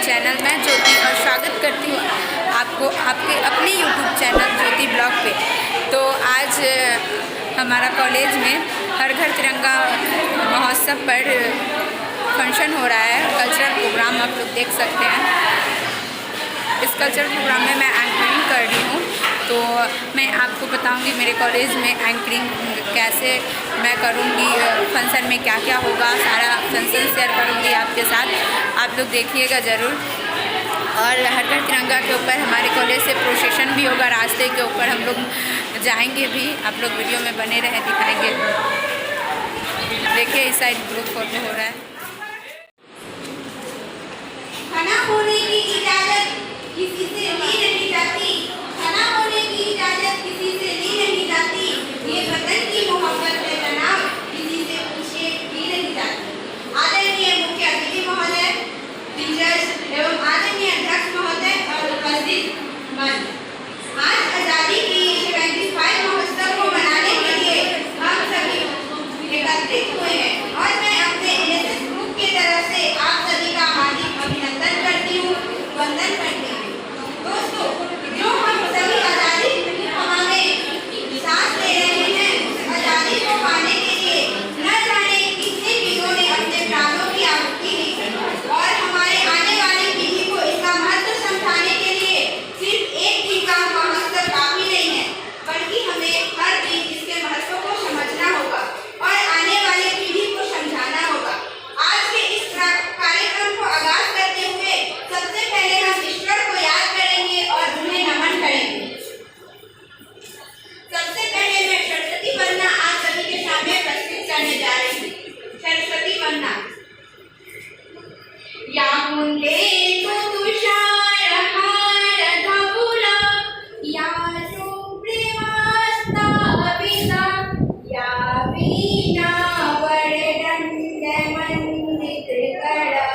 Channel में ज्योति और स्वागत करती हूँ आपको आपके अपने यूट्यूब चैनल ज्योति ब्लॉग पे। तो आज हमारा कॉलेज में हर घर तिरंगा महोत्सव पर फंक्शन हो रहा है, कल्चरल प्रोग्राम आप लोग देख सकते हैं। इस कल्चरल प्रोग्राम में मैं एंकरिंग कर रही हूँ, तो मैं आपको बताऊंगी मेरे कॉलेज में एंकरिंग कैसे मैं करूँगी, फंक्शन में क्या क्या होगा, सारा फंक्शन शेयर करूँगी आपके साथ। आप लोग देखिएगा ज़रूर। और हर घर तिरंगा के ऊपर हमारे कॉलेज से प्रोसेशन भी होगा, रास्ते के ऊपर हम लोग जाएंगे भी। आप लोग वीडियो में बने रहें, दिखाएंगे। देखिए इस साइड ग्रुप फोटो हो रहा है। खाना होने की इजाजत किसी से ली नहीं जाती, खाना होने की इजाजत किसी से ली नहीं जाती। ये वतन की मोहब्बत है जनाब, किसी से पूछे ली नहीं जाती। आदरणीय मुख्य अतिथि महोदय, टीचर्स एवं आदरणीय अध्यक्ष महोदय और उपस्थित मंच, आज आज़ादी की 75 महोत्सव को मनाने के लिए हम सभी एकत्रित हुए हैं और मैं अपने एनएसएस ग्रुप की तरफ से आप सभी का हार्दिक अभिनंदन करती हूँ, वंदन करती हूँ। दोस्तों, जो हम सभी आज़ादी में सांस ले रहे हैं, उस आज़ादी को पाने के लिए न जाने कितने वीरों ने अपने प्राणों की आहुति दी और हमारे आने वाली पीढ़ी को इसका महत्व समझाने के लिए सिर्फ एक दिन का महोत्सव काफी नहीं है, बल्कि हमें हर दिन इसके महत्व को समझना होगा और आने वाली पीढ़ी को समझाना होगा। आज के इस कार्यक्रम को आगाज करते हुए सबसे पहले हम ईश्वर को याद करेंगे और उन्हें नमन करेंगे। सबसे पहले मैं सरस्वती वंदना आप सभी के सामने प्रस्तुत करने जा रही हूँ। सरस्वती वंदना। या मुंडे तो तुषार हार धवुला, या सुप्रेमास्ता अभिता, या वीणा वरदंड मंडित करा,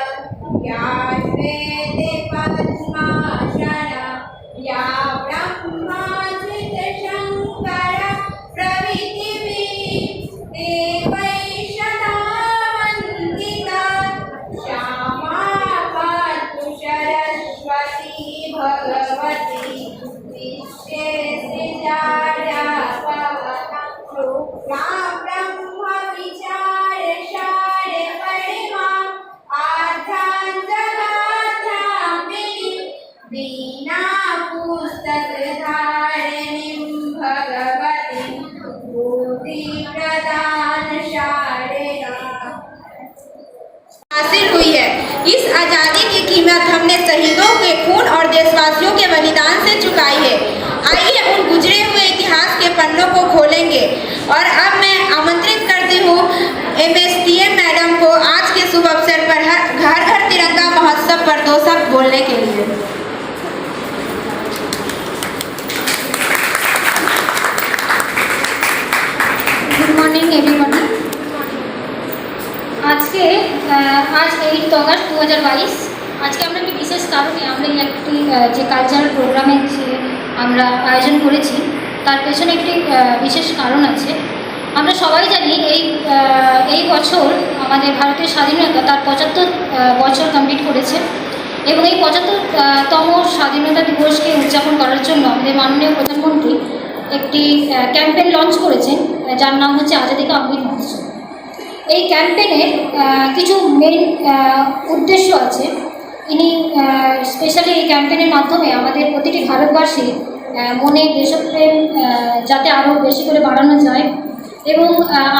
या श्वेत पद्मासना, या ब्रह्माच्युत शंकर प्रभृति देवैः सदा वन्दिता, श्यामा पातु सरस्वती भगवती विश्वेश्वराया भवता, ब्रह्म विचार सार परिमा, वीणा पुस्तक धारिणीं भगवती बुद्धि प्रदान शारदा हासिल हुई है। इस आज़ादी की कीमत हमने शहीदों के खून और देशवासियों के बलिदान से चुकाई है। आइए उन गुजरे हुए इतिहास के पन्नों को खोलेंगे। और अब मैं आमंत्रित करती हूँ MSTM मैडम को आज के शुभ अवसर पर घर घर तिरंगा महोत्सव पर 2 शब्द बोलने के लिए। Good morning everybody. आज 8 অগস্ট 2022 আজকে আমরা একটি বিশেষ কারণে আমরা একটি যে কালচারাল প্রোগ্রামের যে আমরা আয়োজন করেছি তার পেছনে একটি বিশেষ কারণ আছে। আমরা সবাই জানি এই বছর আমাদের ভারতের স্বাধীনতা তার 75 বছর কমপ্লিট করেছে এবং এই 75তম স্বাধীনতা দিবসকে উদযাপন করার জন্য আমাদের মাননীয় প্রধানমন্ত্রী একটি ক্যাম্পেইন লঞ্চ করেছেন যার নাম হচ্ছে আজাদি কা অমৃত মহোৎসব। এই ক্যাম্পেইনের কিছু মেইন উদ্দেশ্য আছে। ইনি স্পেশালি এই ক্যাম্পেইনের মাধ্যমে আমাদের প্রতিটি ভারতবাসীর মনে দেশপ্রেম যাতে আরও বেশি করে বাড়ানো যায় এবং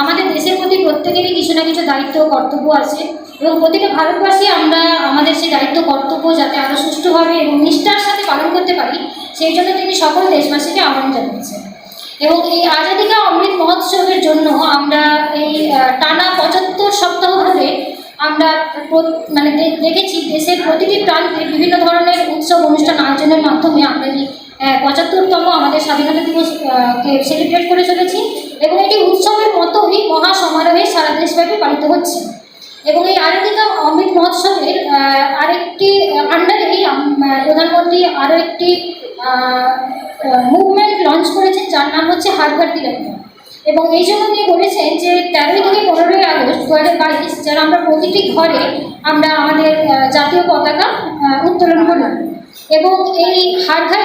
আমাদের দেশের প্রতি প্রত্যেকেরই কিছু না কিছু দায়িত্ব কর্তব্য আছে এবং প্রতিটা ভারতবাসী আমরা আমাদের সেই দায়িত্ব কর্তব্য যাতে আরও সুষ্ঠুভাবে এবং নিষ্ঠার সাথে পালন করতে পারি সেই জন্য তিনি সকল দেশবাসীকে আহ্বান জানিয়েছেন। এবং এই আজাদি কা অমৃত মহোৎসবের জন্য আমরা এই টানা 75 সপ্তাহ ধরে আমরা মানে দেখেছি দেশের প্রতিটি প্রান্তে বিভিন্ন ধরনের উৎসব অনুষ্ঠান আয়োজনের মাধ্যমে আমরা এই 75তম আমাদের স্বাধীনতা দিবসকে সেলিব্রেট করে চলেছি এবং এটি উৎসবের মতোই মহা সমারোহে সারা দেশব্যাপী পালিত হচ্ছে। এবং এই আজাদি কা অমৃত মহোৎসবের আরেকটি আন্ডারেই প্রধানমন্ত্রী আরও একটি মুভমেন্ট লঞ্চ করেছেন যার নাম হচ্ছে হর ঘর তিরঙ্গা। এবং এই জন্য উনি বলেছেন যে 13 থেকে 15ই আগস্ট 2022 যেন আমরা প্রতিটি ঘরে আমরা আমাদের জাতীয় পতাকা উত্তোলন করি। এবং এই হার ঘর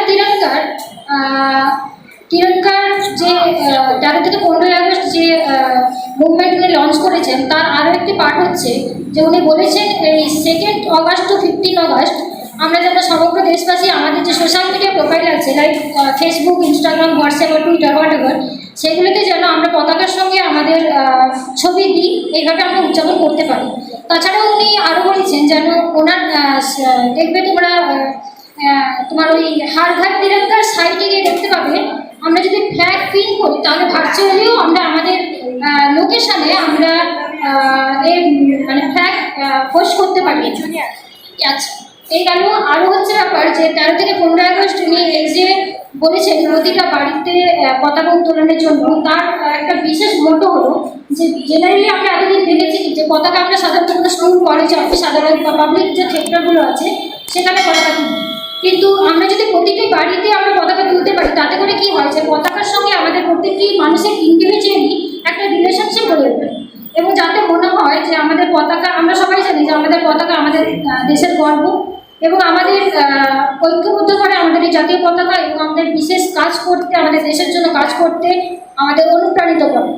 তিরঙ্গার যে 13 থেকে 15ই আগস্ট যে মুভমেন্ট উনি লঞ্চ করেছেন, তার আরও একটি পার্ট হচ্ছে যে উনি বলেছেন এই 2 অগাস্ট টু 15 অগাস্ট আমরা যেন সমগ্র দেশবাসী আমাদের যে সোশ্যাল মিডিয়া প্রোফাইল আছে, like Facebook, Instagram, WhatsApp, Twitter, whatever, সেগুলোতে যেন আমরা পতাকার সঙ্গে আমাদের ছবি দিই, এইভাবে আমরা উদযাপন করতে পারি। তাছাড়াও উনি আরও বলেছেন যেন ওনার দেখবে তোমার ওই হার ঘর তিরঙ্গার সাইডে গিয়ে দেখতে পাবে আমরা যদি ফ্ল্যাগ প্রিন্ট করি তাহলে ভার্চুয়ালিও আমরা আমাদের লোকেশানে আমরা মানে ফ্ল্যাগ পোস্ট করতে পারি। আচ্ছা, এই গেল। আরও হচ্ছে ব্যাপার যে 13 থেকে 15 আগস্ট উনি এই যে বলেছেন প্রতিটা বাড়িতে পতাকা উত্তোলনের জন্য, তার একটা বিশেষ মোটো হলো যে জেনারেলি আমরা এতদিন দেখেছি যে পতাকা আমরা সাধারণত কোনো স্কুল, কলেজ, অফিস, আদালত বা পাবলিক যে সেক্টরগুলো আছে সেখানে পতাকা তুলি, কিন্তু আমরা যদি প্রতিটি বাড়িতে আমরা পতাকা তুলতে পারি তাতে করে কি হয় যে পতাকার সঙ্গে আমাদের প্রত্যেকটি মানুষের ইন্ডিভিজুয়ালি একটা রিলেশনশিপ গড়ে ওঠে। এবং যাতে মনে হয় যে আমাদের পতাকা, আমরা সবাই জানি যে আমাদের পতাকা আমাদের দেশের গর্ব, এবং আমাদের ঐক্যবদ্ধ করে আমাদের এই জাতীয় পতাকা এবং আমাদের বিশেষ কাজ করতে, আমাদের দেশের জন্য কাজ করতে আমাদের অনুপ্রাণিত করে।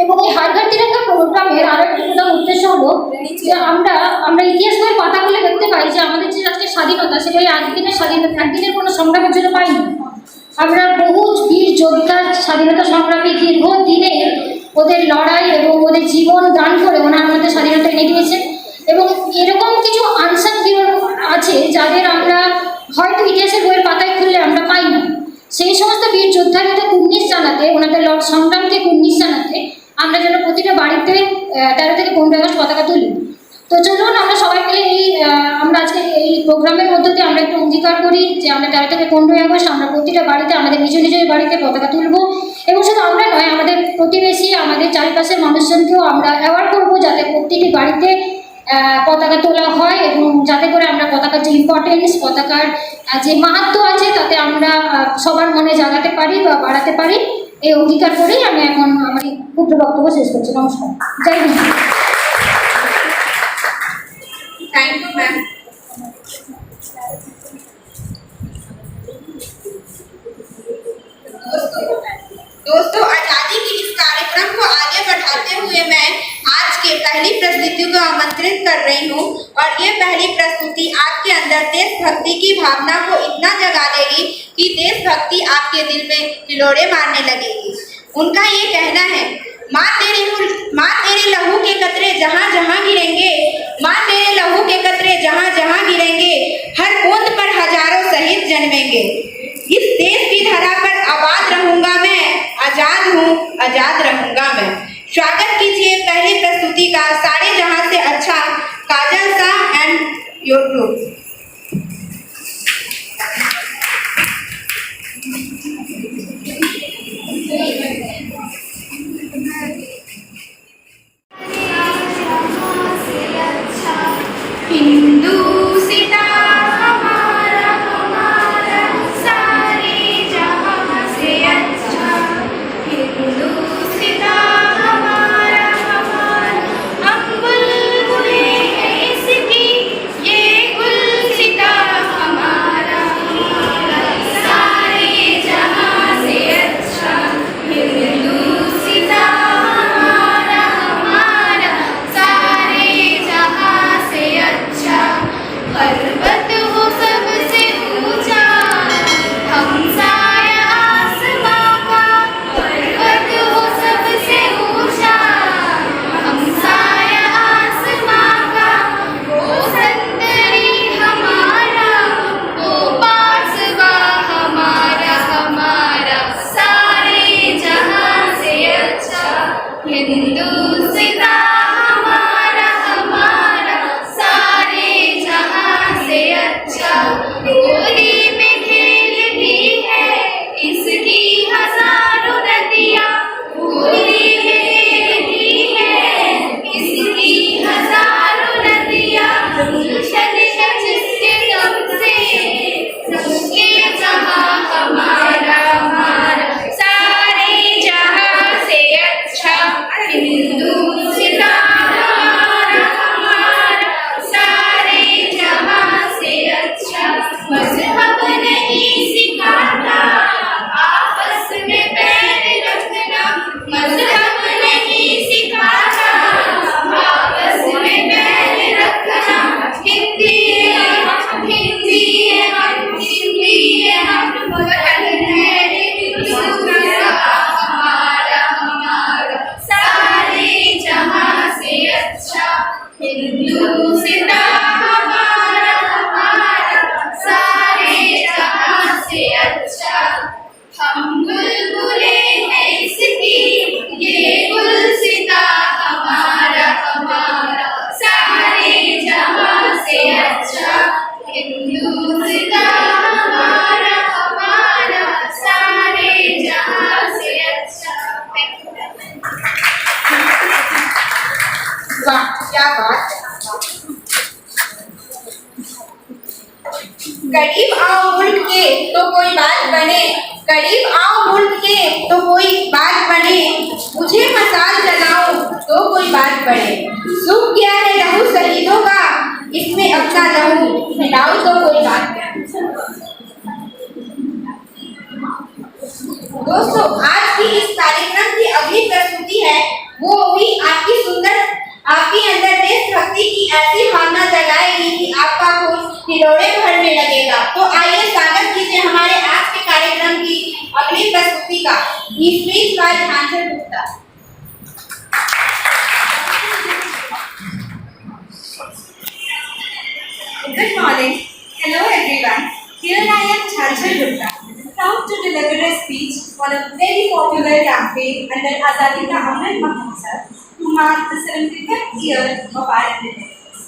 এবং এই হার ঘর তিরঙ্গা প্রোগ্রামের আরও একটি প্রধান উদ্দেশ্য হলো যে আমরা ইতিহাস বইয়ের পাতা খুলে দেখতে পাই যে আমাদের যে আজকে স্বাধীনতা, সেটা একদিনের স্বাধীনতা, একদিনের কোনো সংগ্রামের জন্য পাইনি। আমরা বহু বীর যোদ্ধার স্বাধীনতা সংগ্রামী দীর্ঘ দিনে ওদের লড়াই এবং ওদের জীবন দান করে ওনারা আমাদের স্বাধীনতা এনে দিয়েছে। এবং এরকম কিছু আনসান হিরো আছে যাদের আমরা হয়তো ইতিহাসের বইয়ের পাতায় খুললে আমরা পাই না। সেই সমস্ত বীর যোদ্ধাদের কুর্নিশ জানাতে, ওনাদের সংগ্রামকে কুর্নিশ জানাতে আমরা যেন প্রতিটা বাড়িতে 13 থেকে 15 আগস্ট পতাকা তুলি। তো চলুন আমরা সবাই মিলে আমরা আজকে এই প্রোগ্রামের মধ্য দিয়ে আমরা একটু অঙ্গীকার করি যে আমরা 13 থেকে 15 আগস্ট আমরা প্রতিটা বাড়িতে আমাদের নিজ নিজের বাড়িতে পতাকা তুলব। এবং শুধু আমরা নয়, আমাদের প্রতিবেশী, আমাদের চারিপাশের মানুষজনকেও আমরা অ্যাওয়ার করবো যাতে প্রতিটি বাড়িতে পতাকা তোলা হয়, এবং যাতে করে আমরা পতাকার যে ইম্পর্টেন্স, পতাকার যে মাহাত্ম্য আছে তাতে আমরা সবার মনে জাগাতে পারি বা বাড়াতে পারি। এই অঙ্গীকার করেই আমি এখন আমার ক্ষুদ্র বক্তব্য শেষ করছি। নমস্কার, জয় হিন্দ। Thank you ma'am. दोस्तों, आजादी के इस कार्यक्रम को आगे बढ़ाते हुए मैं आज के पहली प्रस्तुति को आमंत्रित कर रही हूँ, और ये पहली प्रस्तुति आपके अंदर देशभक्ति की भावना को इतना जगा देगी कि देशभक्ति आपके दिल में हिलोड़े मारने लगेगी। उनका ये कहना है, माँ तेरे लहू के कतरे जहाँ जहाँ गिरेंगे, माँ तेरे लहू के कतरे जहाँ जहाँ गिरेंगे, हर बूंद पर हजारों शहीद जन्मेंगे। इस देश की धरा पर आबाद रहूंगा मैं, आजाद हूँ, आजाद रहूंगा मैं। स्वागत कीजिए पहली प्रस्तुति का सारे जहां से अच्छा काजल शाह एंड यूट्यूब। हिंदू सीता हमारा हमारा सारे जहां से अच्छा, हिंदू सीता हमारा हमारा, हम बुलबुले हैं इसकी, ये गुलसिता हमारा हमारा, सारे जहां से अच्छा, हिंदू सीता हमारा हमारा, सारे जहां से अच्छा। पर्वत हो सबसे ऊंचा, हमसाया आसमां का, पर्वत हो सबसे ऊंचा, हमसाया आसमां का, वो संतरी हमारा, वो बासवा हमारा हमारा, सारे जहां से अच्छा, हिंदू सीता हमारा हमारा, सारे जहां से हिंदुस्तान हमारा हमारा सारे जहां से अच्छा। हम बुलबुले हैं इसकी ये गुलसिता हमारा हमारा सारे जहां से अच्छा। हिंदुस्तान हमारा हमारा सारे जहां से अच्छा। वाह, क्या बात है। करीब आओ मुल्क के तो कोई बात बने, करीब आओ मुल्क के तो कोई बात बने, मुझे मसाल जलाओ तो कोई बात बने। सूख गया है लहू शहीदों का, इसमें अपना लहू मिलाओ तो कोई बात बने। दोस्तों, आज की इस कार्यक्रम की अगली प्रस्तुति है वो भी आपकी अंदर देशभक्ति की ऐसी भावना जगाएगी कि आपका खून हिलोड़े भरने लगेगा। तो आइए स्वागत कीजिए हमारे आज के कार्यक्रम की अगली प्रस्तुति का। Please by Dhyanchand Gupta. Good morning. Hello everyone. Here I am Jhanchal Gupta, proud to deliver a speech on a very popular campaign under Azadi Ka Amrit Mahotsav to mark the 75th year of our independence.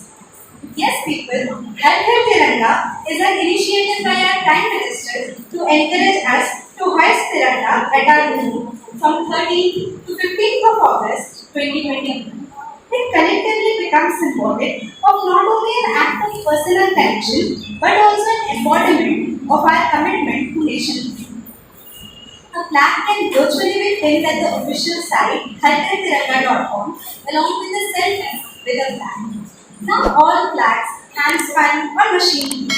Yes people, Har Ghar Tiranga is an initiative by our Prime Minister to encourage us to hoist Tiranga at our home from 13th to 15th of August 2021. It collectively becomes symbolic of not only an act of personal connection but also an embodiment of our commitment to nation building. A flag can virtually be pinned at the official site harghirtiranga.com along with a selfie with a flag. Now all flags, handspun or machine,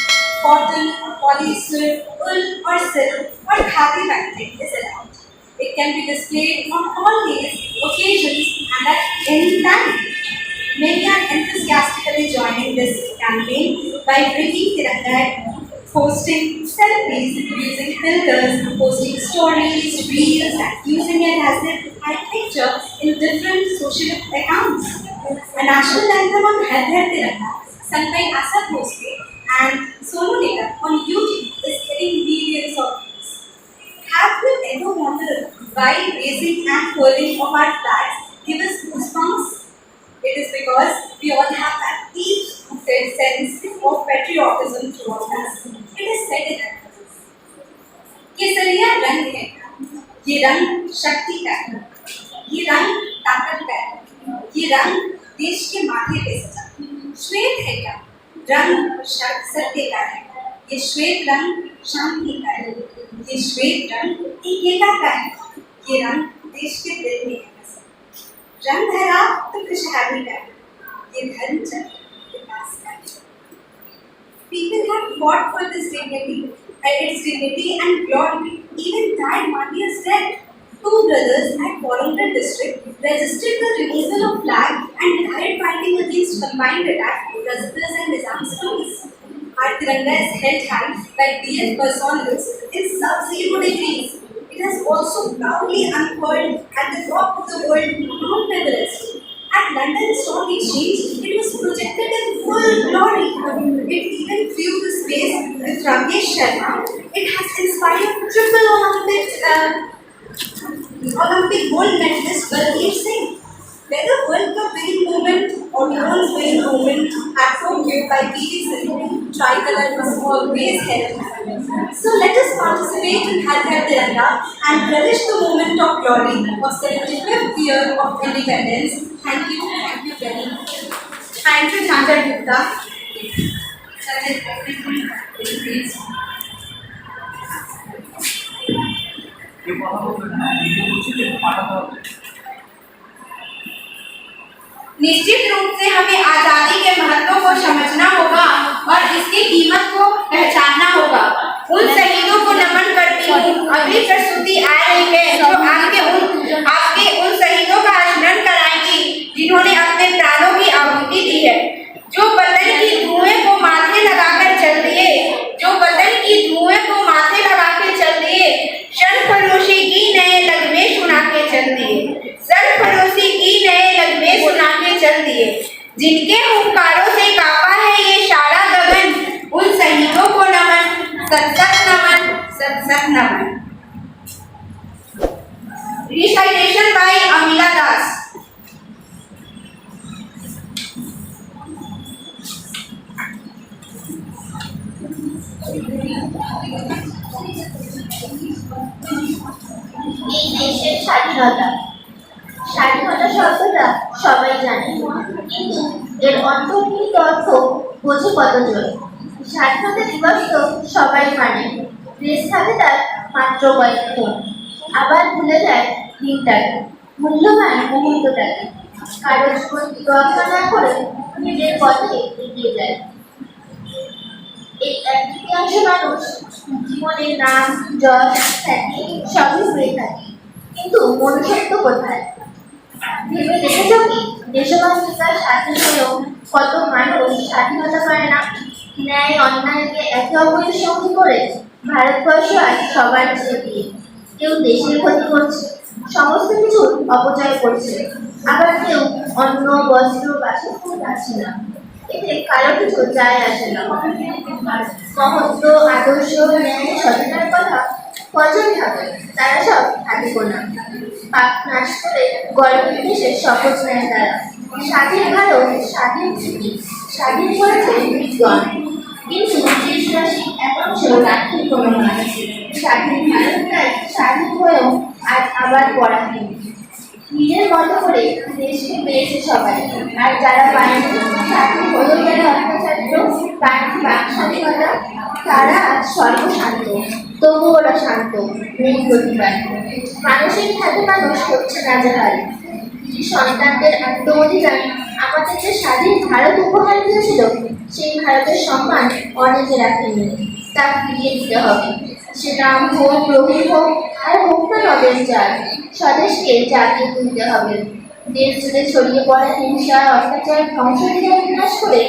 cotton, polyester, wool or silk or khadi fabric is allowed. It can be displayed on all days, occasions and at any time. Many are enthusiastically joining this campaign by bringing Tiranga at home, posting selfies, using filters, posting stories, reels and using it as their profile picture in different social accounts. A national anthem on Har Ghar Tiranga, sung by Asa Bhosle and Sonu Nigam on YouTube is getting millions of views. Have you ever wondered why raising and twirling of our flags give us goosebumps? It is because we all have that deep-rooted sense of patriotism towards us. It is said in our words. केसरिया रंग है, ये रंग शक्ति का है, ये रंग ताकत का है, ये रंग देश के माथे पे सजा। श्वेत है क्या? रंग सत्य का है, ये श्वेत रंग शांति का है, ये श्वेत रंग एकता का है, ये रंग देश के दिल में है। रंग हरा तो खुशहाली का है, ये धर्म चक्र विकास का है। People have fought for this dignity, its dignity and glory, even died martyrs' death. Two brothers at Warangal district resisted the removal of flag and died fighting against combined attack on Razafas and Nizam's police. Our Tiranga is held high by BF Personnels in sub-zero degrees. It has also proudly unfurled at the top of the world Mount Everest. At London Stock Exchange, it was projected in full glory. It even flew to space with Rakesh Sharma. It has inspired triple Olympic gold medalist Baldev Singh. Whether World Cup winning moment or bronze winning moment at Tokyo by PV Sindhu, tricolor was always held. So let us participate in Har Ghar Tiranga and relish the moment of glory of 75th year of independence. Thank you very much. Thank you, Jhanchal Gupta. निश्चित रूप से हमें आजादी के महत्व को समझना होगा और इसकी कीमत को पहचानना होगा। उन शहीदों को नमन करती हूँ। अगली प्रस्तुति आ रही है जो आपके उन शहीदों का स्मरण कराएंगी जिन्होंने अपने प्राणों की आहुति दी है, जो वतन की धुएं को माथे लगाकर चल दिए, जो वतन की धुएं को माथे लगा के चल दिए, सरफरोशी की नए लगमे सुना के चल दिए, सरफरोशी की नए लगमे सुना के चल दिए, जिनके हुंकारों এই দেশের স্বাধীনতা, স্বাধীনতা শব্দটা সবাই জানে, কিন্তু এর অন্তর্নিহিত অর্থ বোঝে কতজন? স্বাধীনতা দিবস তো সবাই মানে, দেশ থাকে তার মাত্র কয়েকক্ষণ, আবার ভুলে যায় দিনটাকে, মূল্যবান মুহূর্তটাকে, কারো জীবন তোয়াক্কা না করে নিজের পথে এগিয়ে যায়। এই এক তৃতীয়াংশ মানুষ জীবনের নাম, যশ, খ্যাতি সবই হয়ে থাকে, কিন্তু মনুষ্যত্ব কোথায়? ভেবে দেখেছ কি দেশবাসিকার স্বাধীন হয়েও কত মানুষ স্বাধীনতা পায় না? ন্যায় অন্যায়কে একে অপরের সঙ্গে করে ভারতবর্ষ আজ সবার চেয়ে, কেউ দেশের ক্ষতি করছে, সমস্ত কিছুর অপচয় করছে, আবার কেউ অন্ন, বস্ত্র, বাসস্থান পাচ্ছে না। এতে কারো কিছু যায় আসে না। মহত্ব, আদর্শ, ন্যায়, সততার কথা কজন থাকে? তারা সব থাকে না। পাপ নাশ করে গর্বের দেশে শপথ নেয় তারা। স্বাধীন ভারত, স্বাধীন পৃথিবী, স্বাধীন করেছে বিজ্ঞান, কিন্তু দেশবাসী একাংশ রাখেন কোনো নয়। স্বাধীন ভারতটাই স্বাধীন হয়েও আজ আবার পরাধীন। নিজের মতো করে দেশকে পেয়েছে সবাই, আর যারা পায়নি, স্বাধীন হয়েও যারা অত্যাচারিত, পায়নি বাক স্বাধীনতা, তারা আজ সর্বশান্ত, তবু ওরা শান্ত, নেই প্রতিবাদ। মানুষের খাতে মানুষ হচ্ছে নাজেহাল। সন্তানদের আত্মঅধিকার আমাদের যে স্বাধীন ভারত উপহার দিয়েছিল, সেই ভারতের সম্মান অনেকে রাখেনি, তা ফিরিয়ে দিতে হবে। সে রাম হোক, রহিম হোক, আর হোক না নদের চাল, স্বদেশকে জাগিয়ে তুলতে হবে। দেশ জুড়ে ছড়িয়ে পড়া হিংসা, অত্যাচার, ধ্বংসলীলা বিনাশ করে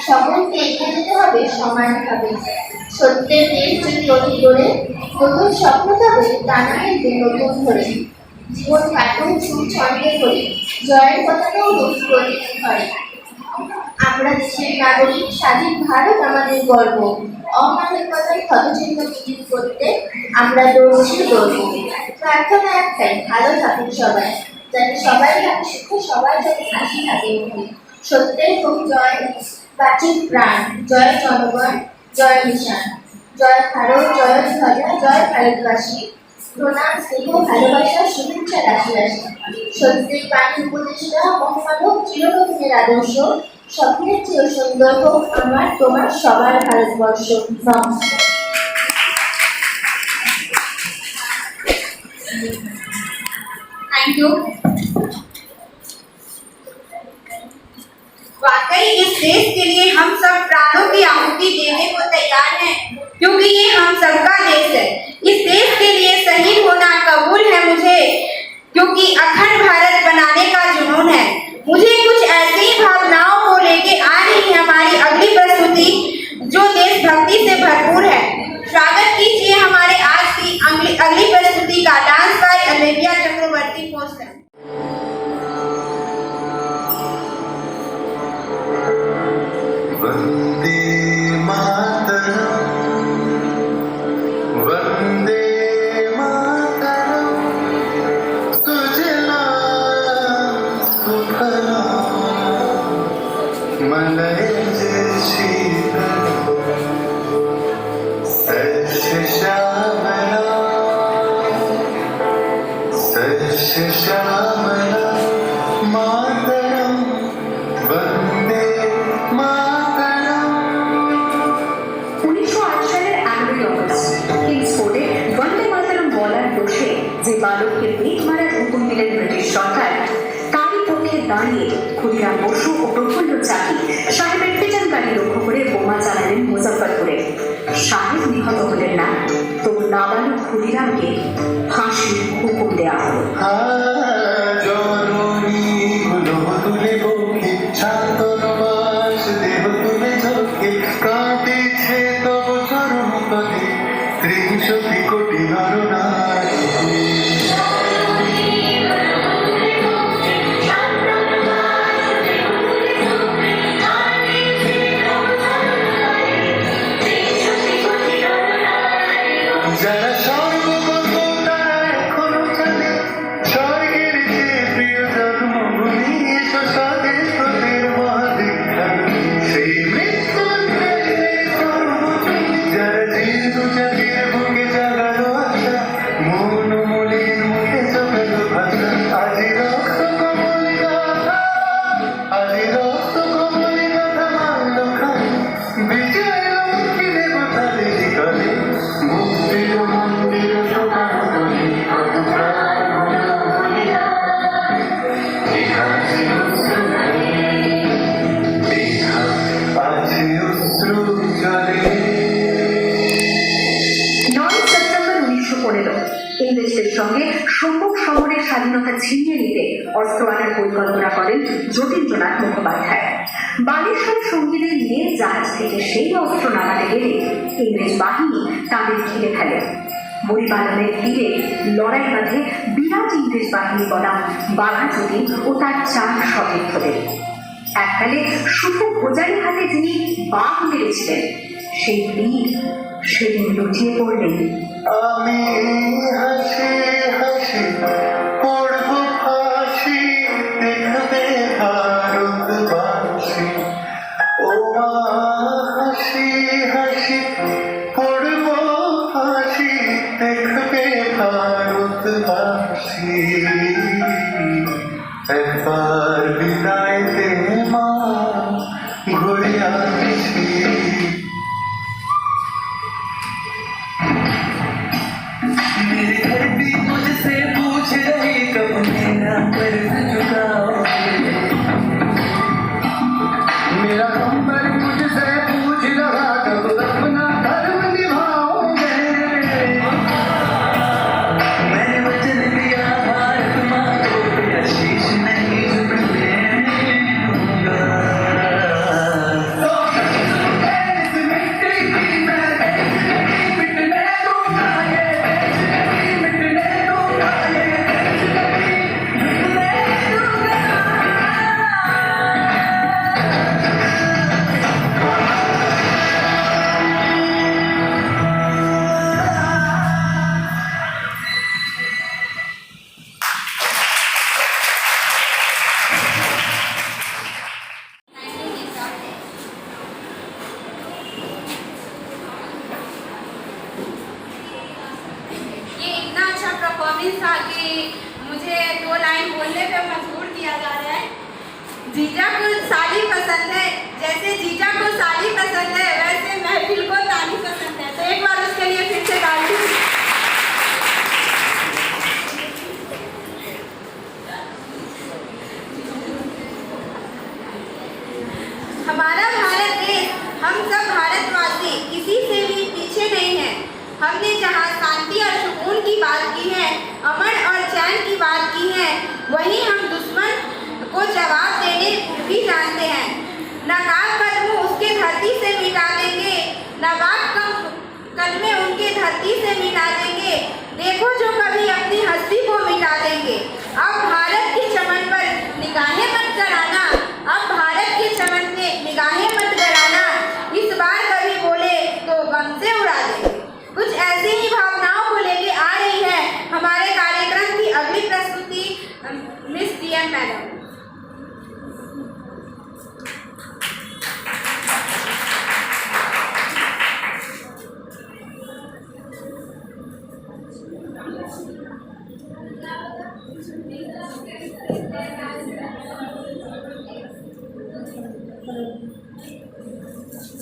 সকলকে এগিয়ে যেতে হবে সমানভাবে। সত্যের দেশ যদি অতি করে নতুন স্বপ্ন তবে টানা কিন্তু নতুন ধরে। জীবন কাটুন সুর ছন্দে করে, জয়ের পতাকা উড়ুক প্রতিটি ঘরে। আমরা দেশের নাগরিক, স্বাধীন ভারত আমাদের গর্ব, অমানবিকতার ক্ষতচিহ্ন বিলীন করতে আমরা দৌড়ছি দৌড়ব। প্রার্থনা একটাই, ভালো থাকুন সবাই, যাতে সবাই থাকে সুখে, সবাই যাতে হাসি থাকে মুখে। সত্যের হোক জয়, বাঁচুক প্রাণ, জয় জনগণ, জয় নিশান, জয় ভারত, জয় ধ্বজা, জয় ভারতবাসী। প্রণাম, স্নেহ, ভালোবাসা, শুভেচ্ছা রাশি রাশি। সত্যের বাণী উপদেষ্টা মহামানব চিররত্নের আদর্শ, স্বপ্নের চেয়েও সুন্দর হোক আমার তোমার সবার ভারতবর্ষ। নমস্কার। Thank you. वाकई इस देश के लिए हम सब प्राणों की आहुति देने को तैयार हैं, क्योंकि ये हम सबका देश है। इस देश के लिए शहीद होना कबूल है मुझे, क्योंकि अखंड भारत बनाने का जुनून है मुझे। कुछ ऐसी ही भावनाओं को लेके आ रही है हमारी अगली प्रस्तुति, जो देशभक्ति से भरपूर है। स्वागत कीजिए हमारे आज की अगली प्रस्तुति का। Dance by Alevia Chakraborty poster. वंदे मातरम, वंदे मातरम, तुझे लाज सुखला मलय शीतल सस्य श्यामला, सस्य श्यामला मातरम, वंदे मातरम। 1908 সালের 11ই অগস্ট কিংসফোর্ডে বন্দে মাতরম বলার দোষে যে বালককে বেত মারার হুকুম দিলেন ব্রিটিশ সরকার, তারই পক্ষে দাঁড়িয়ে ক্ষুদিরাম বসু ও প্রফুল্ল চাকি সাহেবের পেছন গাড়ি লক্ষ্য করে বোমা চালালেন মুজফ্ফরপুরে। সাহেব নিহত হলেন না, তবু নাবালক ক্ষুদিরামকে ফাঁসির হুকুম দেওয়া হলো। জননী হলো তুলে পক্ষে, সান্তর বাস দেহ তুলে চোখে, কাঁদিছে তব চরণ পথে ৩০ কোটি নরনারী। যারা সর্বগত ছিনিয়ে নিতে অস্ত্র আনার পরিকল্পনা করেন যতীন্দ্রনাথ মুখোপাধ্যায়। বালেশ্বর সঙ্গীদের নিয়ে জাহাজ থেকে সেই অস্ত্র নামাতে গেলে ইংরেজ বাহিনী তাদের ঘিরে ফেলে। বরিপালনের তীরে লড়াই বাঁধে বিরাট ইংরেজ বাহিনী বনাম বাঘা যতীন ও তার 4 সতীর্থদের। এককালে শুধু ভোজালি হাতে যিনি বাঘ মেরেছিলেন সেই বীর সেদিন লুটিয়ে পড়লেন। আমি হাসি হাসি পড়ব ফাঁসি, দেখবে ভারতবাসী। ও মা হাসি হাসি পড়ব ফাঁসি, দেখবে ভারতবাসী। একবার বিদায় দে মা, ঘুরে আসছি। मेरी धरती मुझसे पूछ रही कब मेरा कर्ज चुकाओगे। मेरा कंबर मुझसे पूछ रहा कब अपना धर्म निभाओगे। मैंने वचन दिया भारत माँ को, तेरा शीश नहीं झुकने दूंगा। इस मिट्टी की मैं मिटने दूंगा, ये मिटने दूंगा, ये मिटने दूंगा। ये इतना अच्छा परफॉर्मेंस था कि मुझे 2 लाइन बोलने पे मजबूर किया जा रहा है। जीजा को साड़ी पसंद है, जैसे जीजा को साड़ी पसंद है वैसे महफिल को ताली पसंद है। तो एक बार उसके लिए फिर से ताली। हमारा भारत देश, हम सब भारतवासी किसी से भी पीछे नहीं हैं। हमने जहाँ शांति और सुकून की बात की है, अमन और चैन की बात की है, वहीं हम दुश्मन को जवाब देने भी जानते हैं। नकाब कदम उसके धरती से मिटा देंगे, नवाब कदमे उनके धरती से मिटा देंगे। देखो जो कभी अपनी हस्ती को मिटा देंगे। अब भारत के चमन पर निगाहें मत कराना, अब भारत के चमन पे निगाहें मत गड़ाना। इस बार कभी बोले तो बम से उड़ा देंगे। कुछ ऐसी ही भावनाओं को लेके आ रही है हमारे कार्यक्रम की अगली प्रस्तुति miss DM madam.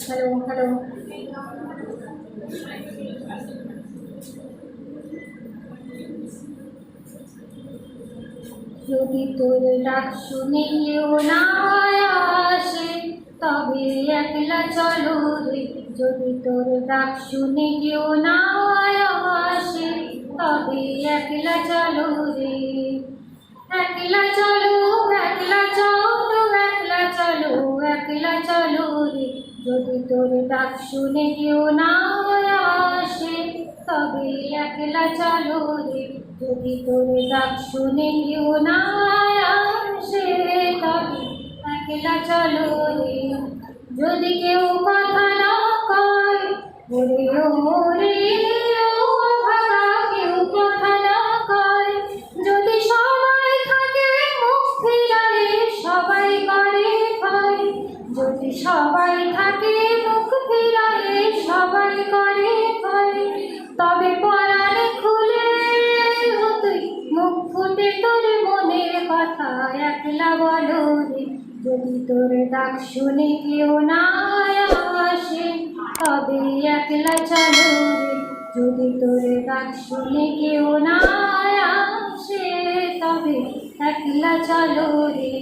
Hello hello যদি তোর ডাক শুনেও না আসে তবে একলা চলো রে। যদি তোর ডাক শুনে কেউ না আসে তবে একলা চলো রে। একলা চলো একলা চলো একলা চলো একলা চলো রে। যদি তোর ডাক শুনে কেউ না আসে তবে একলা চলো রে। যদি তোর ডাক শুনে কেউ না আসে তবে একলা চলো রে। যদি কেউ কথা না কয় ওরে ওরে ও ভাগা, কেউ কথা না কয়। যদি সবাই থাকে মুখ ফিরালে সবাই করে ভয়। যদি সবাই থাকে মুখ ফিরালে সবাই করে ভয়। তবে পরাণ খুলে তুই মুখ ফুটে তোর মনের কথা একলা বলো রে। যদি তোর ডাক শুনে কেউ না আসে তবে একলা চলো রে। যদি তোর ডাক শুনে কেউ না আসে তবে একলা চলো রে।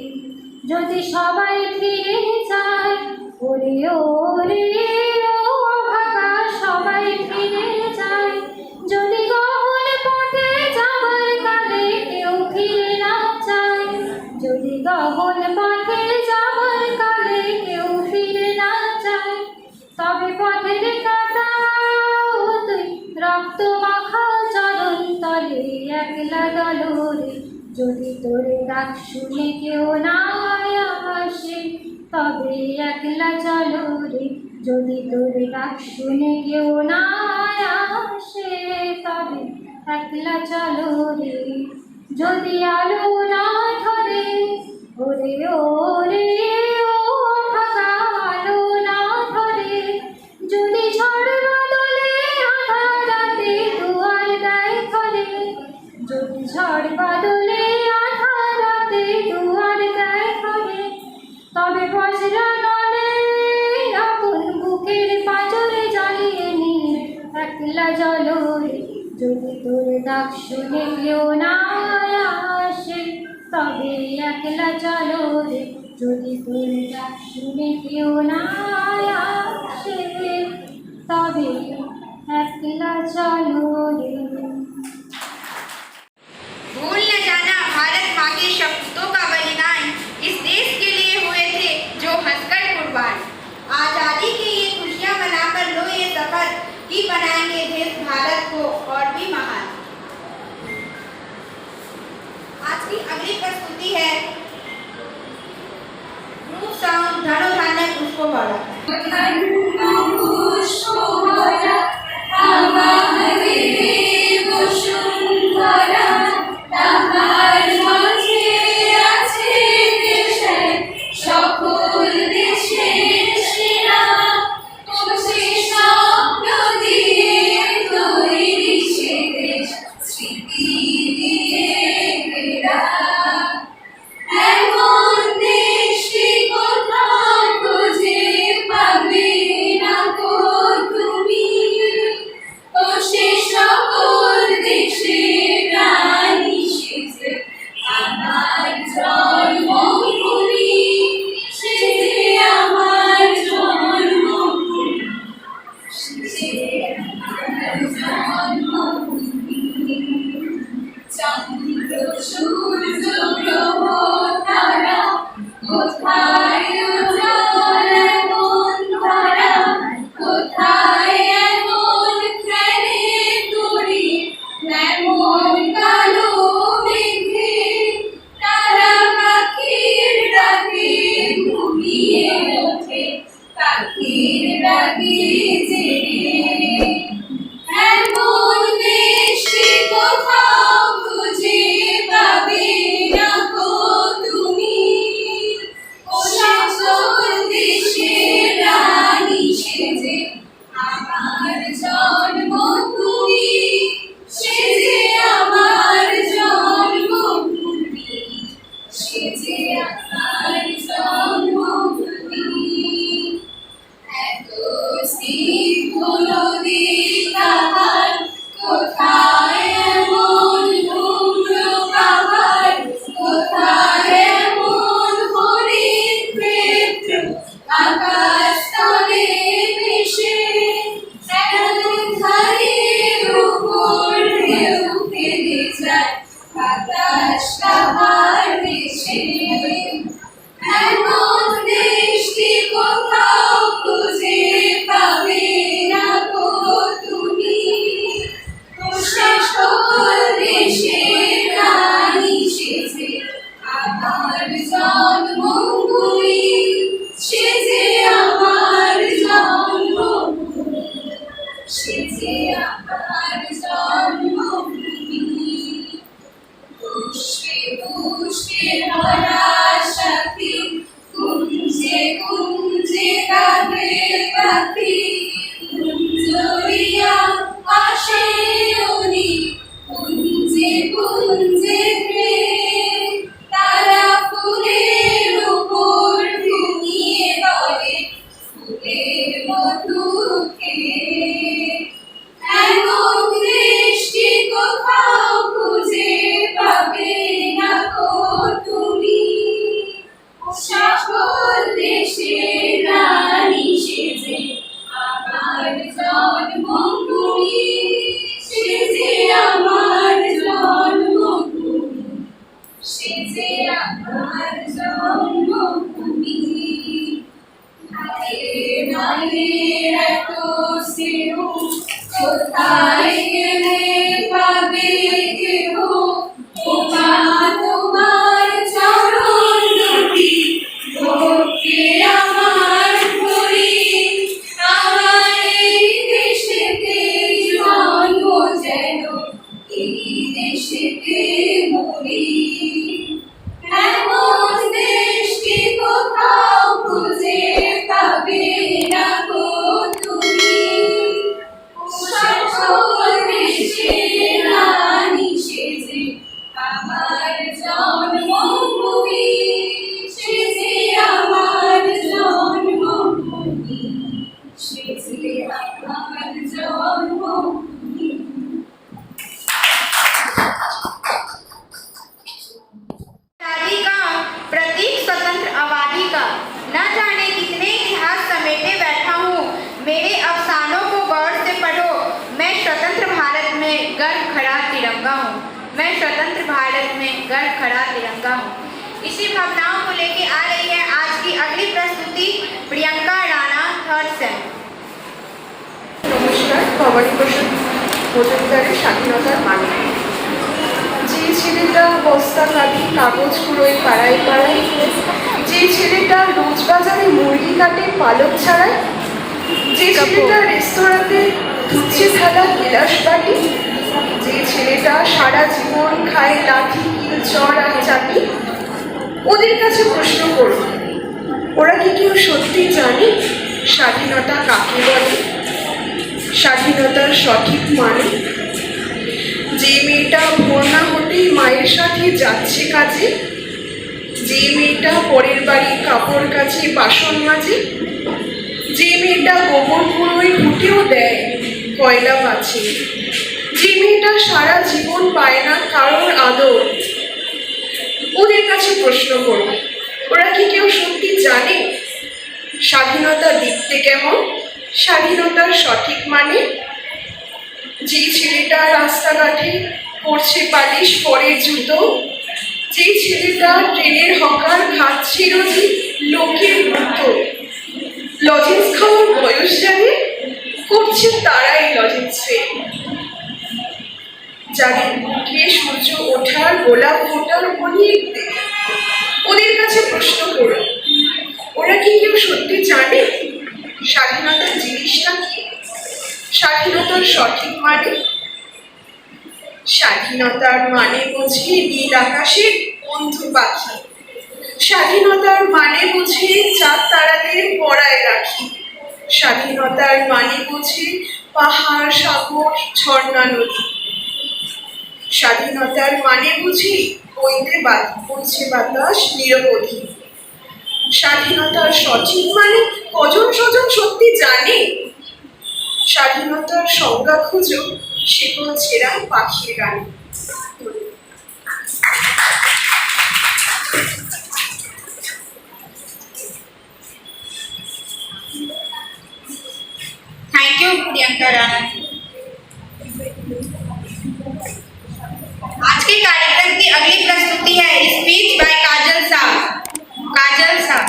যদি সবাই ফিরে যায় ওরে ওরে ও ভাগা, সবাই ফিরে যায়। যদি গহন পথে যাবার কালে কেউ ফিরে না তবে পথের কাঁটা তুই রক্ত মাখা চরণ তলে একলা দলরে যদি তোরে ডাক শুনে কেউ না আসে তবে একলা চলো রে যদি তোরে ডাক শুনে কেউ না আসে তবে একলা চলো রে যদি আলো না ধরে ওরে ওরে ও ফাঁকা আলো না ধরে যদি ঝড় বাদলে আধার রাতে দুয়ার দেয় ঘরে যদি ঝড় বাদলে আধার রাতে দুয়ার দেয় ঘরে তবে বজ্রা নলে আপন বুকের পাঁজরে জ্বালিয়ে নিয়ে একলা জলরে যদি তোর ডাক শুনে কেউ না আসে তবে একলা চলো রে যদি তোর ডাক শুনে কেউ না আসে তবে একলা চলো রে। भूल न जाना भारत माँ के शपूतों का बलिदान इस देश के लिए हुए थे जो हंसकर कुर्बान। आजादी की ये खुशियाँ मनाकर लो ये सफर कि बनाएंगे देश भारत को और भी महान। आज की अगली प्रस्तुति है ग्रुप सॉन्ग धनुधान्य पुष्पो भरा। आजादी का प्रतीक स्वतंत्र आबादी का न जाने कितने इतिहास समेटे बैठा हूँ। मेरे अफसानों को गौर से पढ़ो। मैं स्वतंत्र भारत में गर्व खड़ा तिरंगा हूँ। मैं स्वतंत्र भारत में गर्व खड़ा तिरंगा हूँ। इसी भावनाओं को लेके आ रही है आज की अगली प्रस्तुति प्रियंका राणा थर्ड सेम। নমস্কার, ভবানী প্রসাদ মজুমদারের স্বাধীনতার মানে। যে ছেলেটা বস্তা কাটি কাগজ কুড়োয় পাড়ায় পাড়ায়, যে ছেলেটা রোজ বাজারে মুরগি কাটে পালক ছাড়ায়, যে ছেলেটা রেস্তোরাঁতে ধুচ্ছে থালা গিলাস বাটি, যে ছেলেটা সারা জীবন খায় লাঠি কিল চড় আর চাটি, ওদের কাছে প্রশ্ন করব, ওরা কি কেউ সত্যি জানে স্বাধীনতা কাকে বলে, স্বাধীনতার সঠিক মানে? যে মেয়েটা ভোর না হতেই মায়ের সাথে যাচ্ছে কাজে, যে মেয়েটা পরের বাড়ি কাপড় কাচে বাসন মাজে, যে মেয়েটা গোবর কুড়োয় ফুটেও দেয় কয়লা বাছে, যে মেয়েটা সারা জীবন পায় না কারোর আদর, ওদের কাছে প্রশ্ন করব, ওরা কি কেউ সত্যি জানে স্বাধীনতা দেখতে কেমন, স্বাধীনতার সঠিক মানে? যে ছেলেটা রাস্তাঘাটে করছে পালিশ পরের জুতো, যে ছেলেটা ট্রেনের হকার খাচ্ছে রোজি লোকের মতো, লজেন্স খাওয়ার বয়স যাদের করছে তারাই লজেন্সে, যাদের বুকে সূর্য ওঠার গোলাপ ফোটার অনেক দেরি, ওদের কাছে প্রশ্ন করো, ওরা কি কেউ সত্যি জানে স্বাধীনতার জিনিসটা কি, স্বাধীনতার সঠিক মানে? স্বাধীনতার মানে বুঝি নীল আকাশের বন্ধু পাখি, স্বাধীনতার মানে বুঝি চাঁদ তারাদের পড়ায় রাখি, স্বাধীনতার মানে বুঝি পাহাড় সাগর ঝর্ণা নদী, স্বাধীনতার মানে বুঝি বইছে বাতাস নিরবধি। স্বাধীনতার সঠিক মানে কজন স্বজন সত্যি জানে? স্বাধীনতার সংজ্ঞা খুঁজো শিকল ছেঁড়া পাখির গানে। Thank you Priyanka Rana. आज के कार्यक्रम की अगली प्रस्तुति है स्पीच बाय काजल साहब। काजल साहब।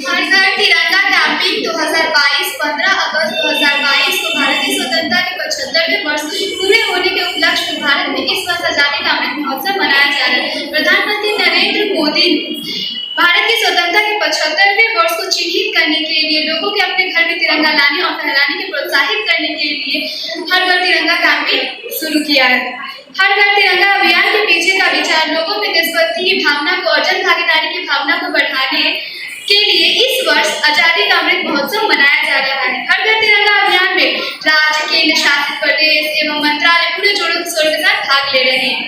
हर घर तिरंगा कैंपेन 2022 15 अगस्त 2022 को भारत की स्वतंत्रता के 75वें वर्ष पूरे होने के उपलक्ष्य में भारत में इस वर्ष आजादी का अमृत महोत्सव मनाया जा रहा है। प्रधानमंत्री नरेंद्र मोदी भारत की स्वतंत्रता के 75वें वर्ष को चिन्हित करने के लिए लोगों के अपने घर में तिरंगा लाने और फहराने के प्रोत्साहित करने के लिए हर घर तिरंगा कैंपेन शुरू किया है। हर घर तिरंगा अभियान के पीछे का विचार लोगों में देशभक्ति की भावना को और जन भागीदारी की भावना को बढ़ाने के लिए इस वर्ष आजादी का अमृत महोत्सव मनाया जा रहा है। हर घर तिरंगा अभियान में राज्य, केंद्र शासित प्रदेश एवं मंत्रालय पूरे जोरों शोर के साथ भाग ले रहे हैं।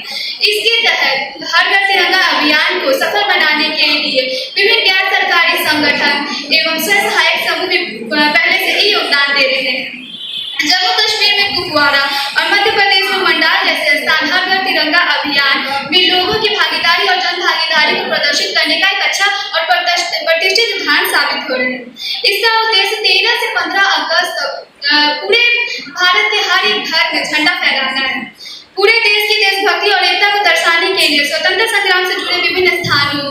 इसके तहत हर घर तिरंगा अभियान को सफल बनाने के लिए विभिन्न गैर सरकारी संगठन एवं स्वयं सहायक समूह भी पहले से ही योगदान दे रहे हैं। जम्मू कश्मीर में कुपवाड़ा और मध्य प्रदेश में मंडाल जैसे स्थान हर घर तिरंगा तिरंगा अभियान में लोगों की भागीदारी और जन भागीदारी को प्रदर्शित करने का एक अच्छा और प्रतिष्ठित उदाहरण साबित हो रहे हैं। इसका उद्देश्य 13 से 15 अगस्त तक पूरे भारत के हर एक घर में झंडा फहराना है। पूरे देश की देशभक्ति और एकता को दर्शाने के लिए स्वतंत्रता संग्राम से जुड़े विभिन्न स्थानों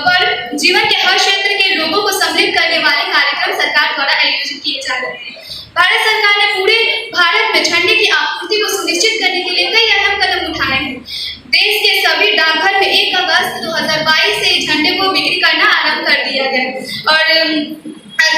पर जीवन के हर क्षेत्र के लोगों को सम्मिलित करने वाले कार्यक्रम सरकार द्वारा आयोजित किए जा रहे हैं। भारत सरकार ने पूरे भारत में झंडे की आपूर्ति को सुनिश्चित करने के लिए कई अहम कदम उठाए हैं। देश के सभी डाकघर में 1 अगस्त 2022 से झंडे को बिक्री करना आरंभ कर दिया गया और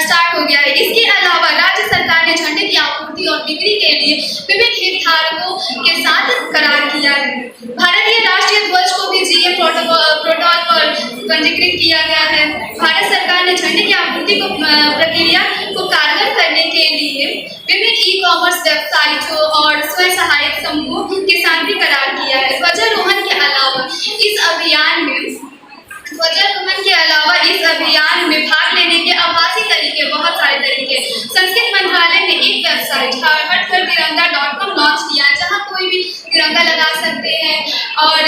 स्टार्ट हो गया है। इसके अलावा राज्य सरकार ने झंडे की आपूर्ति और बिक्री के लिए विभिन्न हितधारकों के साथ करार किया है। भारतीय राष्ट्रीय ध्वज को भी जीए प्रोटोकॉल पर पंजीकृत किया गया है। भारत सरकार ने झंडे की आपूर्ति को प्रक्रिया को कारगर करने के लिए विभिन्न ई-कॉमर्स वेबसाइटों और स्वयं सहायक समूहों के साथ भी करार किया है। ध्वजारोहण के अलावा इस अभियान में भाग लेने के आभासी तरीके, बहुत सारे तरीके। संस्कृत मंत्रालय ने एक वेबसाइट harthartiranga.com लॉन्च किया है, जहां कोई भी तिरंगा लगा सकते हैं और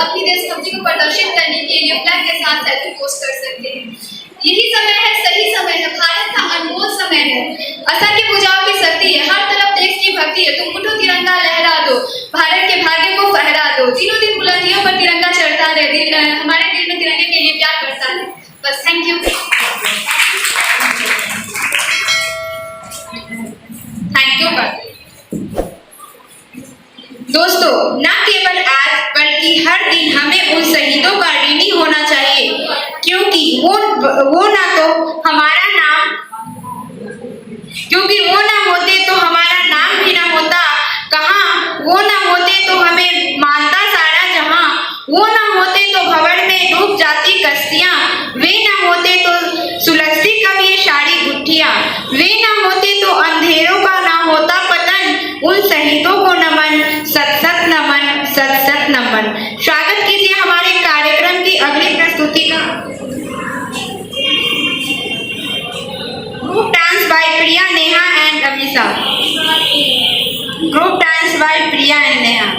अपनी देशभक्ति को प्रदर्शित करने के लिए फ्लैग के साथ सेल्फी पोस्ट कर सकते हैं। यही समय है, सही समय है, भारत का अनमोल समय है। असंख्य पूजाओं की शक्ति है, हर तरफ देश की भक्ति है। तुम उठो तिरंगा लहरा दो, भारत के भाग्य को फहरा दो। दिनों दिन बुलंदियों पर तिरंगा चढ़ता रहे, हमारे दिल में तिरंगे के लिए प्यार बढ़ता है। बस, थैंक यू। दोस्तों, न केवल आज बल्कि हर दिन हमें उन शहीदों का ऋणी होना चाहिए, क्योंकि वो ना होते तो हमारा नाम भी ना होता कहाँ, वो ना होते तो हमें मानता सारा जहां, वो ना होते तो भंवर में डूब जाती कश्तियां, वे ना होते तो सुलगती कभी ये सारी गुत्थियां, वे ना होते तो अंधेरों का ना होता पतन। उन शहीदों को नमन, सत सत नमन, सत सत नमन। स्वागत कीजिए हमारे कार्यक्रम की अगली प्रस्तुति का। Group dance bye Priya, Neha and Amisha. Group dance bye Priya and Neha.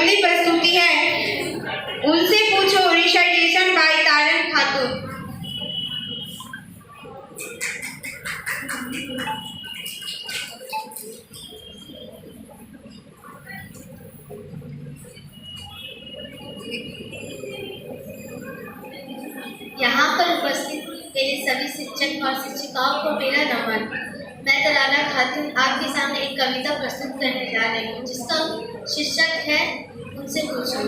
अगली प्रस्तुति है उनसे पूछो रिसाइटेशन बाय तारन खातून। यहाँ पर उपस्थित मेरे सभी शिक्षक और शिक्षिकाओं को मेरा नमन। मैं तराना खातून आपके सामने एक कविता प्रस्तुत करने जा रही हूँ जिसका शीर्षक है उनसे पूछो।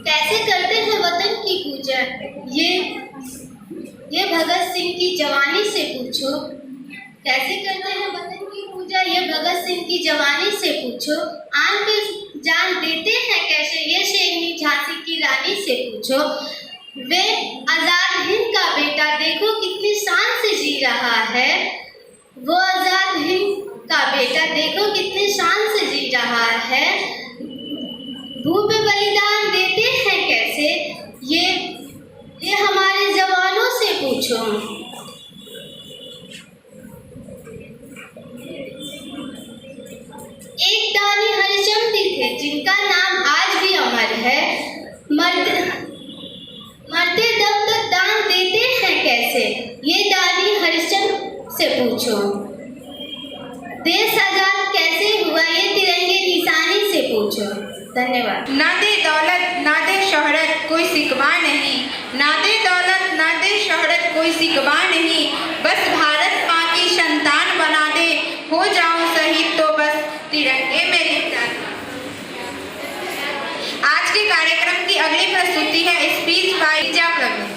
कैसे करते हैं वतन की पूजा, ये भगत सिंह की जवानी से पूछो। कैसे करते हैं वतन की पूजा, ये भगत सिंह की जवानी से पूछो। आन पे जान देते हैं कैसे, ये शेरनी झांसी की रानी से पूछो। वे आजाद हिंद का बेटा देखो कितनी शान से जी रहा है। वो आजाद हिंद का बेटा देखो कितनी शान से जी रहा है। भूप पे बलिदान देते हैं कैसे, ये हमारे जवानों से पूछो। एक दानी हरिचंद्र थे जिनका नाम आज भी अमर है। मरते दम तक दान देते हैं कैसे, ये दानी हरिचंद्र से पूछो। देश आजाद कैसे हुआ, ये तिरंगे निशानी से पूछो। धन्यवाद। ना दे दौलत ना दे शोहरत कोई सिकवा नहीं, ना दे दौलत ना दे शोहरत कोई सिकवा नहीं। बस भारत माँ की संतान बना दे, हो जाऊं शहीद तो बस तिरंगे में लिख जाना। आज के कार्यक्रम की अगली प्रस्तुति है speech by Vidya Praveen.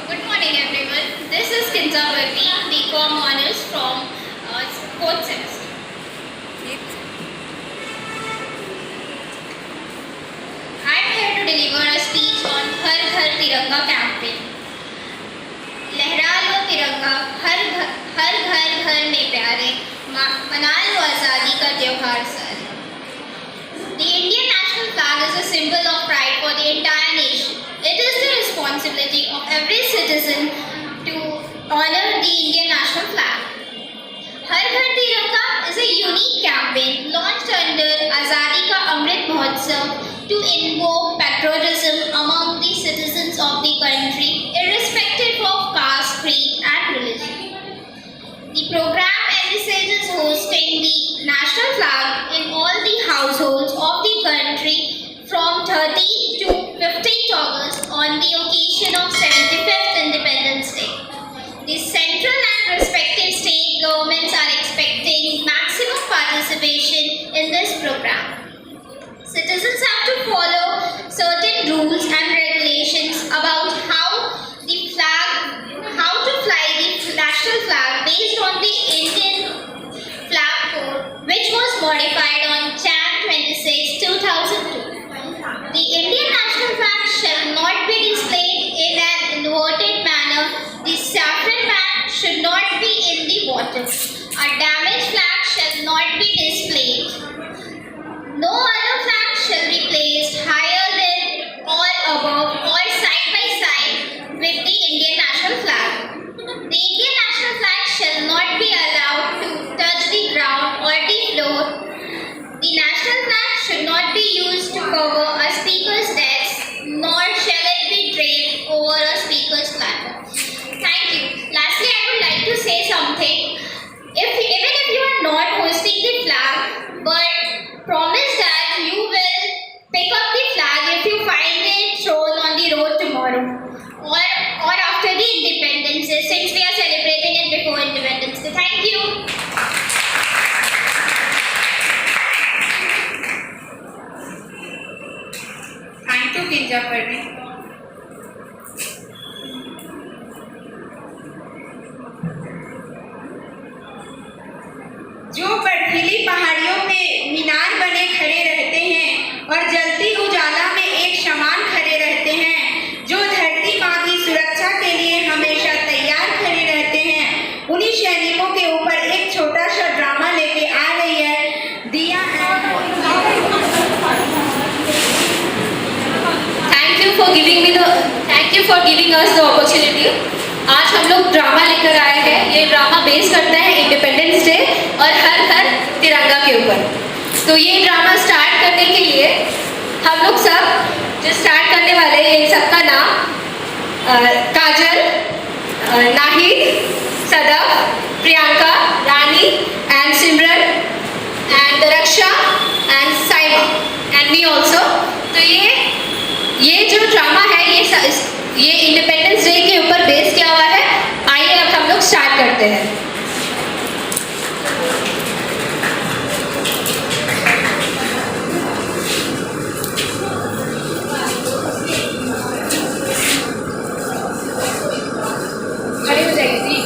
Good morning everyone. This is Kinza Verdi, BCom Honors from fourth semester. I am here to deliver a speech on हर घर तिरंगा campaign. लहरा लो तिरंगा हर घर में प्यारे, मना लो आज़ादी का त्योहार सारे। The Indian national flag is a symbol of pride for the entire nation. It is the responsibility of every citizen to honor the Indian national flag. हर घर तिरंगा is a unique campaign launched under Azadi Ka Amrit Mahotsav to invoke patriotism among the citizens of the country, irrespective of caste, creed, and religion. The program envisages hosting the national flag in all the households of the country from 13th to 15th August on the occasion of 75th Independence Day. The central and respective state governments are expecting maximum participation in this program. Citizens have to follow certain rules and regulations about how to fly the national flag based on the Indian Flag Code, which was modified on Jan 26, 2002. The Indian national flag shall not be displayed in an inverted manner. The saffron band should not be in the bottom. A damaged flag shall not be displayed. No other flag shall be placed higher than or above or side by side with the Indian national flag. The Indian national flag shall not be allowed to touch the ground or the floor. The national flag should not be used to cover a speaker's desk, nor shall it be draped over a speaker's platform. Thank you. Lastly, I would like to say something. Even if you are not hosting the flag, but promise that you will pick up the flag if you find it thrown on the road tomorrow or after the Independence Day, since we are celebrating it before Independence Day. Thank you. Thank you, Kinja Parveen. जो बर्फीली पहाड़ियों पे मीनार बने खड़े रहते हैं और जलती उजाला में एक समान खड़े रहते हैं, जो धरती माँ की सुरक्षा के लिए हमेशा तैयार खड़े रहते हैं, उन्हीं सैनिकों के ऊपर एक छोटा सा ड्रामा लेके आ रही है दिया। Thank you for giving us the opportunity. आज हम लोग ड्रामा लेकर आए हैं। ये ड्रामा बेस करता है इंडिपेंडेंस डे और हर हर तिरंगा के ऊपर। तो ये ड्रामा स्टार्ट करने के लिए हम लोग सब जो स्टार्ट करने वाले हैं, इन सबका नाम Kajal, Nahid, Sadaf, Priyanka, Rani and Simran and Raksha and Saima and me also. तो ये जो ड्रामा है ये इंडिपेंडेंस डे के ऊपर बेस किया हुआ है। आइए अब हम लोग स्टार्ट करते हैं। खड़ी हो जाइए जी।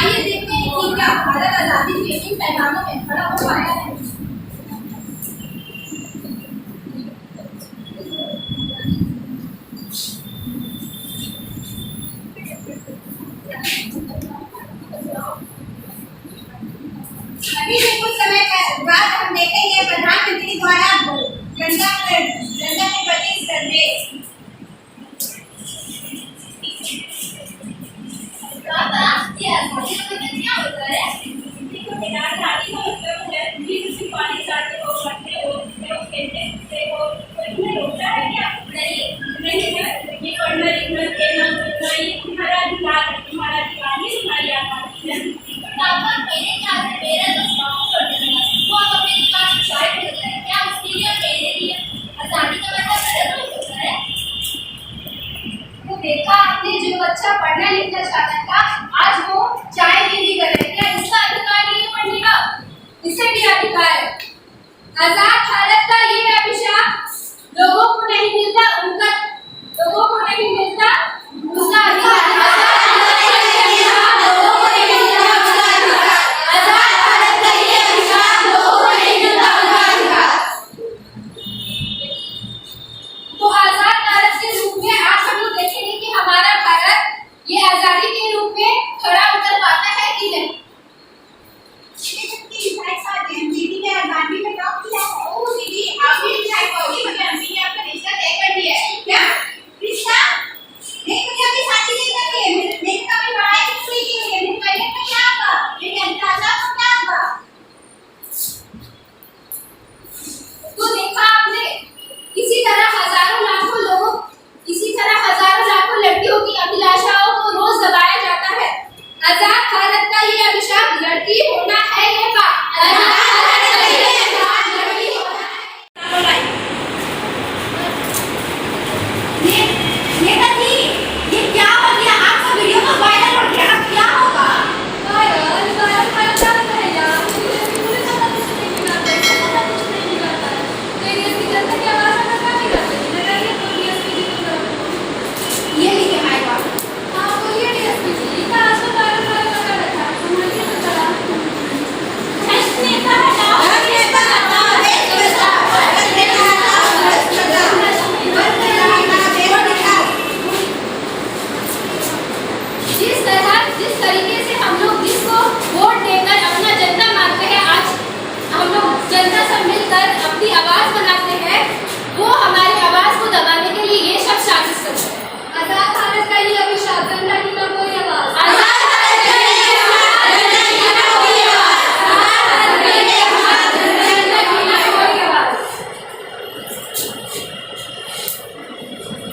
आइए देखते हैं कि क्या भारत आजादी के इन पैगामों में खड़ा हो पाया है। अभी से कुछ समय बाद हम देखेंगे प्रधानमंत्री द्वारा जनता के प्रति संदेश। देखा आपने, जो बच्चा पढ़ना लिखना चाहता था आज वो चाय खेती कर रहे हैं। इसका अधिकार नहीं है पढ़ने का, इसे भी अधिकार है। आजाद भारत का ये अभिशाप लोगों को नहीं मिलता, उसका अधिकार। आजाद भारत का ये अभिशाप लोगों को नहीं मिलता, उसका अधिकार। तो आजाद भारत के रूप में आज हम लोग देखेंगे कि हमारा भारत ये आजादी के रूप में खड़ा उतर पाता है कि नहीं। आजादी में टॉप किया है।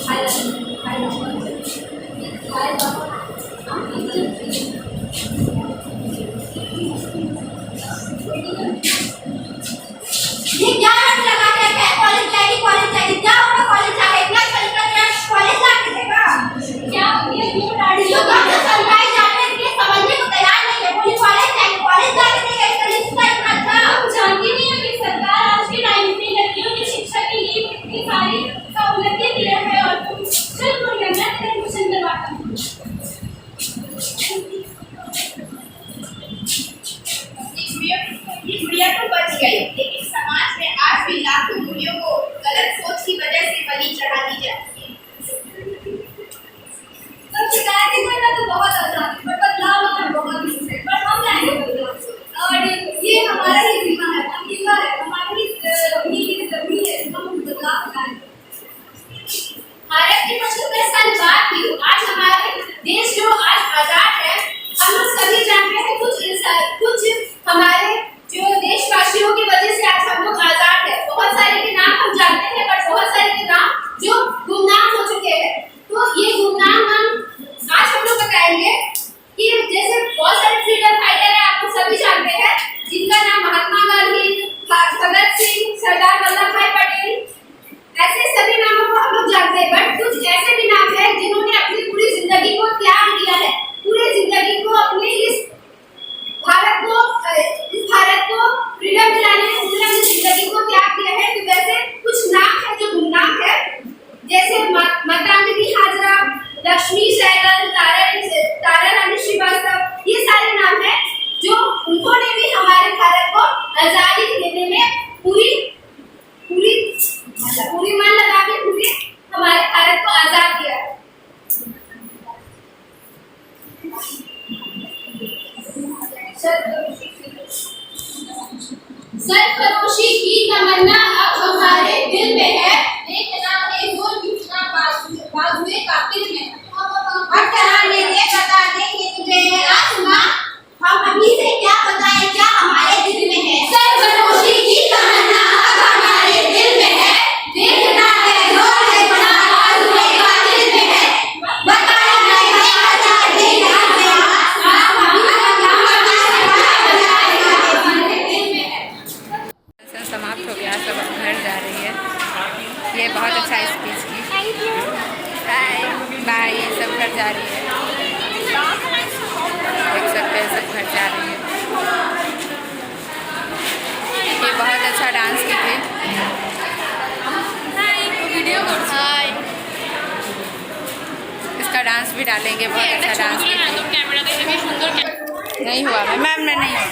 ये क्या रंग लगा के रखा है? कॉलेज जाएगी क्या होगा कॉलेज जाके? इतना चल कर कॉलेज जाके देगा क्या? ये क्यों डाड़ी जो काम सरकारी जाने के लिए समझने को तैयार नहीं है। बोली कॉलेज जाके देगा इसका रिश्ता इतना अच्छा। हम जानते नहीं है कि सरकार आज के टाइम में लड़कियों की शिक्षा के लिए कितनी सारी सहूलतें दे रहा है। और तुम चल बोल मैं तेरे एडमिशन करवाता हूँ। इस बुढ़िया तो बच गई, लेकिन समाज में आज भी लाखों बुढ़ियों को गलत सोच की वजह से बलि चढ़ा दी जाती है। तो शिकायत करना तो बहुत आसान है, पर बदलाव लाना बहुत मुश्किल है। पर हम लाएंगे बदलाव, और ये हमारा ही जिम्मा है, हमारी जमीन है, हम बदलाव लाएंगे। भारत की 75 साल बाद भी आज हमारे देश जो आज आजाद है, हम लोग सभी जानते हैं कुछ हमारे जो देशवासियों की वजह से आज हम लोग आजाद है। बहुत सारे के नाम हम जानते हैं, पर बहुत सारे के नाम जो गुमनाम हो चुके हैं। तो ये गुमनाम नाम आज हम लोग बताएंगे कि जैसे बहुत सारे फ्रीडम फाइटर है, आप लोग सभी जानते हैं, जिनका नाम महात्मा गांधी, भगत सिंह, सरदार वल्लभ भाई पटेल, ऐसे सभी नामों को हम लोग जानते हैं। बट कुछ ऐसे भी नाम है जिन्होंने अपनी पूरी जिंदगी को त्याग दिया है, पूरी जिंदगी को अपने इस भारत को फ्रीडम दिलाने में उन्होंने जिंदगी को त्याग दिया है। तो वैसे कुछ नाम है जो गुमनाम है, जैसे मातंगी हाजरा, लक्ष्मी सहगल, तारा रानी श्रीवास्तव, ये सारे नाम हैं जो उन्होंने भी हमारे भारत को आजादी देने में पूरी मन लगा के पूरे हमारे भारत को आजाद किया है। सरफरोशी की तमन्ना अब हमारे दिल में है, देखना एक जोर कितना बाजुए कातिल में। अब कराने दे बता देंगे तुझे आसमां, हम अभी से क्या बताएं क्या हमारे दिल में है। सरफरोशी की तमन्ना अब हमारे दिल में है, देखना है जोर कितना बाजुए कातिल में है। बताया नहीं बता देंगे समाप्त हो गया, सब अब घर जा रही है। ये बहुत अच्छा स्पीच की, बाय। सब घर जा रही है, देख सकते हैं सब घर जा रही है। ये बहुत अच्छा डांस की थी। वीडियो इसका डांस भी डालेंगे, बहुत अच्छा डांस की थी। नहीं हुआ मैम ने नहीं हुआ।